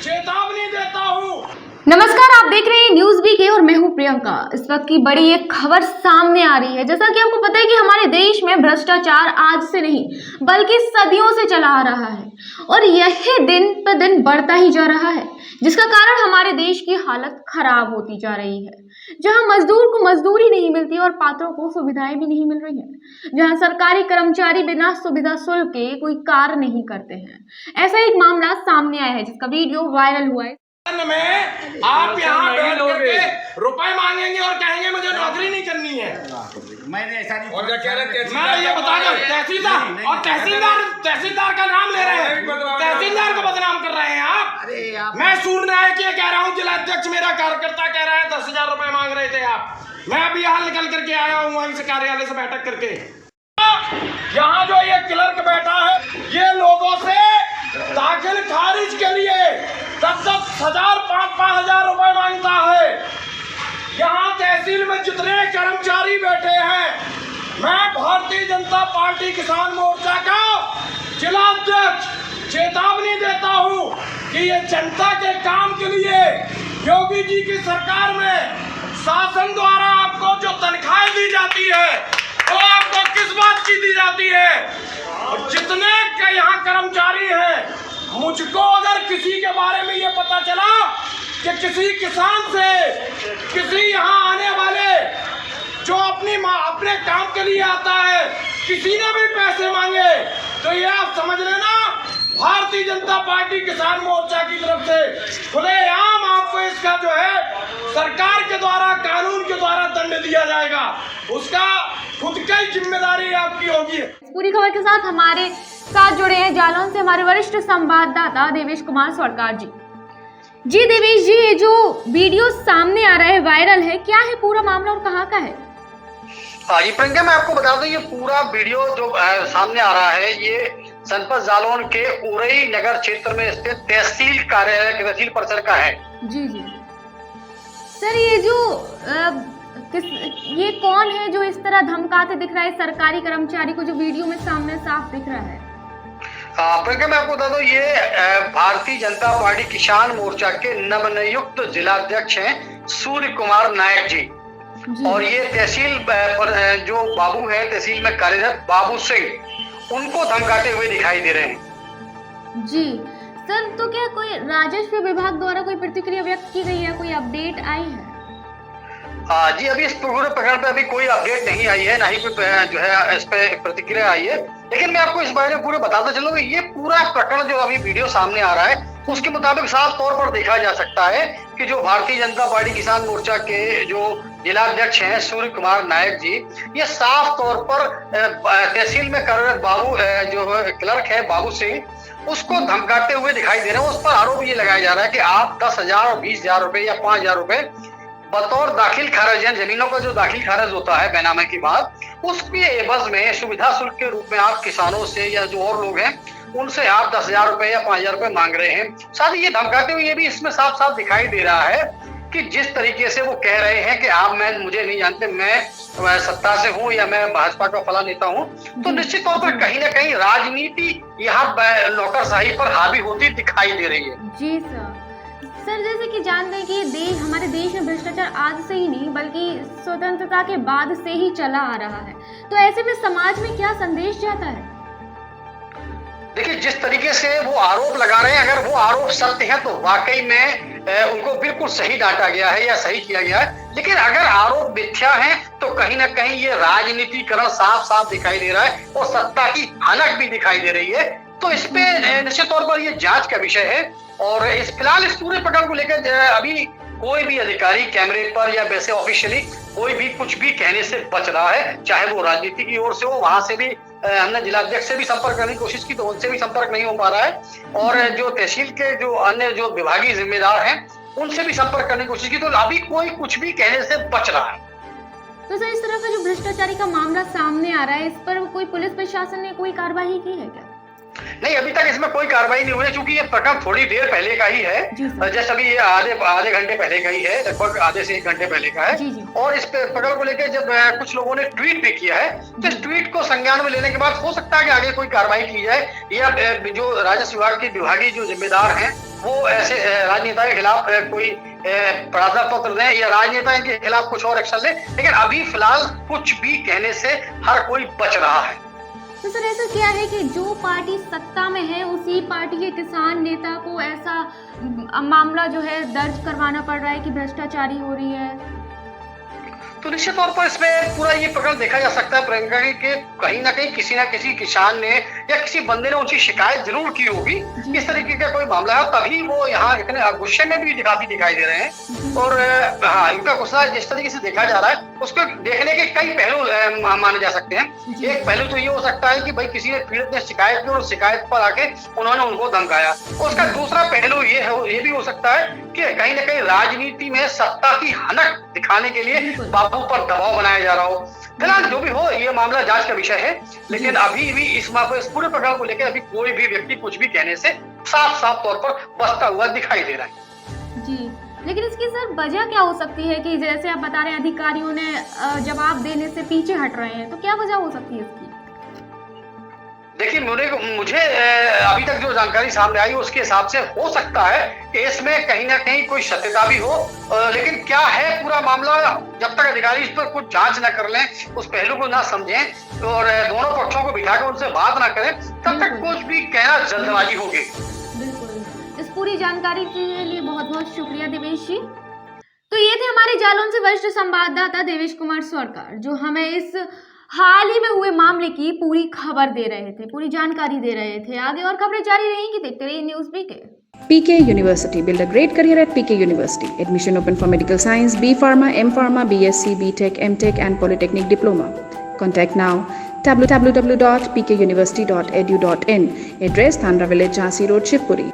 चेतावनी देता हूँ। नमस्कार, आप देख रहे हैं न्यूज बीके और मैं हूं प्रियंका। इस वक्त की बड़ी एक खबर सामने आ रही है। जैसा कि आपको पता है कि हमारे देश में भ्रष्टाचार आज से नहीं बल्कि सदियों से चला आ रहा है और यही दिन पर दिन बढ़ता ही जा रहा है, जिसका कारण हमारे देश की हालत खराब होती जा रही है। जहां मजदूर को मजदूरी नहीं मिलती और पात्रों को सुविधाएं भी नहीं मिल रही हैं, जहां सरकारी कर्मचारी बिना सुविधा शुल्क के कोई कार्य नहीं करते हैं। ऐसा एक मामला सामने आया है जिसका वीडियो वायरल हुआ है। में आप यहाँ बैठ करके रुपए मांगेंगे और कहेंगे मुझे नौकरी नहीं करनी है। मैंने ऐसा नहीं और मैं ये बताऊंगा तहसीलदार और तहसीलदार का नाम ले रहे हैं, तहसीलदार को बदनाम कर रहे हैं आप। अरे मैं सूर्य नायक ये कह रहा हूँ, जिला अध्यक्ष मेरा कार्यकर्ता कह रहा है 10,000 रुपए मांग रहे थे आप। मैं अभी हाल निकल करके आया हूँ वहीं से कार्यालय से बैठक करके। यहाँ जो ये क्लर्क बैठा है ये लोगों से दाखिल खारिज के लिए 10,000 5,000 रुपए मांगता है। यहाँ तहसील में जितने कर्मचारी बैठे हैं, मैं भारतीय जनता पार्टी किसान मोर्चा का जिला अध्यक्ष चेतावनी देता हूँ कि ये जनता के काम के लिए योगी जी की सरकार में शासन द्वारा आपको जो तनख्वाहें दी जाती है वो आपको किस बात की दी जाती है। और जितने के यहाँ कर्मचारी हैं, मुझको अगर किसी के बारे में ये पता चला कि किसी किसान से किसी यहाँ आने वाले जो अपने काम के लिए आता है किसी ने भी पैसे मांगे, तो ये आप समझ लेना भारतीय जनता पार्टी किसान मोर्चा की तरफ से खुलेआम आपको इसका जो है सरकार के द्वारा कानून के द्वारा दंड दिया जाएगा। उसका खुद का ही जिम्मेदारी आपकी होगी। पूरी खबर के साथ हमारे साथ जुड़े हैं जालौन से हमारे वरिष्ठ संवाददाता देवेश कुमार सरकार जी। जी देवेश जी, ये जो वीडियो सामने आ रहा है वायरल है, क्या है पूरा मामला और कहाँ का है? हाँ जी प्रियंका, मैं आपको बता दूं ये पूरा वीडियो जो सामने आ रहा है ये जनपद जालौन के उरई नगर क्षेत्र में स्थित तहसील कार्यालय के तहसील परिसर का है। जी जी सर, ये जो ये कौन है जो इस तरह धमकाते दिख रहा है सरकारी कर्मचारी को, जो वीडियो में सामने साफ दिख रहा है? प्रियंका, मैं आपको बता दूं ये भारतीय जनता पार्टी किसान मोर्चा के नवनियुक्त जिलाध्यक्ष हैं सूर्य कुमार नायक जी। और ये तहसील जो बाबू है तहसील में कार्यरत बाबू सिंह, उनको धमकाते हुए दिखाई दे रहे हैं। जी सर, तो क्या कोई राजस्व विभाग द्वारा कोई प्रतिक्रिया व्यक्त की गई है, कोई अपडेट आई है? जी अभी इस पूरे प्रकरण पे अभी कोई अपडेट नहीं आई है, ना ही कोई जो है इस पे प्रतिक्रिया आई है। लेकिन मैं आपको इस बारे में पूरे बताता चलूं, ये पूरा प्रकरण जो अभी वीडियो सामने आ रहा है उसके मुताबिक साफ तौर पर देखा जा सकता है कि जो भारतीय जनता पार्टी किसान मोर्चा के जो जिलाध्यक्ष हैं सूर्य कुमार नायक जी, ये साफ तौर पर तहसील में कार्यरत बाबू जो क्लर्क है बाबू सिंह, उसको धमकाते हुए दिखाई दे रहे हैं। उस पर आरोप ये लगाया जा रहा है कि आप 10,000 और 20,000 रुपए या 5,000 रुपए बतौर दाखिल खारिज, जमीनों का जो दाखिल खारिज होता है बैनामे के बाद, उसके एवज में सुविधा शुल्क के रूप में आप किसानों से या जो और लोग हैं उनसे आप 10,000 रुपए या 5,000 रुपए मांग रहे हैं। साथ ही ये धमकाते हुए ये भी इसमें साफ साफ दिखाई दे रहा है कि जिस तरीके से वो कह रहे हैं कि आप मुझे नहीं जानते, मैं सत्ता से हूँ या मैं भाजपा का फला नेता हूँ, तो निश्चित तौर पर कहीं ना कहीं राजनीति यहाँ नौकरशाही पर हावी होती दिखाई दे रही है। जी सर, जैसे कि जानते हैं कि हमारे देश में भ्रष्टाचार आज से ही नहीं बल्कि स्वतंत्रता के बाद से ही चला आ रहा है, तो ऐसे में समाज में क्या संदेश जाता है? देखिए, जिस तरीके से वो आरोप लगा रहे हैं, अगर वो आरोप सत्य है तो वाकई में उनको बिल्कुल सही डांटा गया है या सही किया गया है। लेकिन अगर आरोप मिथ्या है तो कहीं ना कहीं ये राजनीतिकरण साफ साफ दिखाई दे रहा है और सत्ता की हनक भी दिखाई दे रही है। तो इस पे निश्चित तौर पर ये जांच का विषय है। और फिलहाल इस पूरे प्रकरण को लेकर अभी कोई भी अधिकारी कैमरे पर या वैसे ऑफिशियली कोई भी कुछ भी कहने से बच रहा है, चाहे वो राजनीति की ओर से हो। वहां से भी हमने जिलाध्यक्ष से भी संपर्क करने की कोशिश की तो उनसे भी संपर्क नहीं हो पा रहा है, और जो तहसील के जो अन्य जो विभागीय जिम्मेदार हैं उनसे भी संपर्क करने की कोशिश की, तो अभी कोई कुछ भी कहने से बच रहा है। तो सर, इस तरह का जो भ्रष्टाचारी का मामला सामने आ रहा है, इस पर कोई पुलिस प्रशासन ने कोई कार्रवाई की है क्या? नहीं, अभी तक इसमें कोई कार्रवाई नहीं हुई है, क्योंकि ये प्रकरण थोड़ी देर पहले का ही है। जैसे अभी ये आधे घंटे पहले का ही है, लगभग आधे से 1 घंटे पहले का है। और इस प्रकरण को लेकर जब कुछ लोगों ने ट्वीट भी किया है, तो इस ट्वीट को संज्ञान में लेने के बाद हो सकता है कि आगे कोई कार्रवाई की जाए, या जो राजस्व विभाग की विभागीय जो जिम्मेदार हैं वो ऐसे राजनेता के खिलाफ कोई प्रार्थना पत्र दें या राजनेता के खिलाफ कुछ और एक्शन लें, लेकिन अभी फिलहाल कुछ भी कहने से हर कोई बच रहा है। तो सर ऐसा क्या है कि जो पार्टी सत्ता में है उसी पार्टी के किसान नेता को ऐसा मामला जो है दर्ज करवाना पड़ रहा है कि भ्रष्टाचारी हो रही है? तो निश्चित तौर पर इसमें पूरा ये प्रकरण देखा जा सकता है प्रियंका कि कहीं ना कहीं किसी ना किसी किसान ने या किसी बंदे ने उनकी शिकायत जरूर की होगी, इस तरीके का कोई मामला है, तभी वो यहाँ इतने गुस्से में भी दिखाई दे रहे हैं। और हाँ, इनका गुस्सा जिस तरीके से देखा जा रहा है उसको देखने के कई पहलू माने जा सकते हैं। एक पहलू तो ये हो सकता है कि भाई किसी ने पीड़ित ने शिकायत की और शिकायत पर आके उन्होंने उनको धमकाया। उसका दूसरा पहलू ये भी हो सकता है कि कहीं ना कहीं राजनीति में सत्ता की हनक दिखाने के लिए बाबू पर दबाव बनाया जा रहा हो। फिलहाल जो भी हो, ये मामला जांच का विषय है, लेकिन अभी भी इस पूरे प्रकरण को लेकर अभी कोई भी व्यक्ति कुछ भी कहने से साफ तौर पर बचता हुआ दिखाई दे रहा है। जी, लेकिन इसकी सर वजह क्या हो सकती है कि जैसे आप बता रहे हैं अधिकारियों ने जवाब देने से पीछे हट रहे हैं, तो क्या वजह हो सकती है इसकी? देखिए, मुझे अभी तक जो जानकारी सामने आई उसके हिसाब से हो सकता है कि इसमें कहीं ना कहीं कोई सत्यता भी हो, लेकिन क्या है पूरा मामला जब तक अधिकारी इस पर कुछ जांच न कर लें, उस पहलू को ना समझें और दोनों पक्षों को बिठाकर उनसे बात ना करें, तब तक कुछ भी कहना जल्दबाजी होगी। बिल्कुल, इस पूरी जानकारी के लिए बहुत बहुत शुक्रिया देवेश जी। तो ये थे हमारे जालौन से वरिष्ठ संवाददाता देवेश कुमार सरकार, जो हमें इस हाल ही में हुए मामले की पूरी खबर दे रहे थे, पूरी जानकारी दे रहे थे। आगे और खबरें जारी रहेंगी, देखते रहिए न्यूज़ बीके। PK University. Build a great career at PK University. Admission open for medical science, B Pharma, M Pharma, BSc, BTech, MTech and Polytechnic Diploma. Contact now www.pkuniversity.edu.in. Address Thandra Village, Jhansi Road, Shivpuri.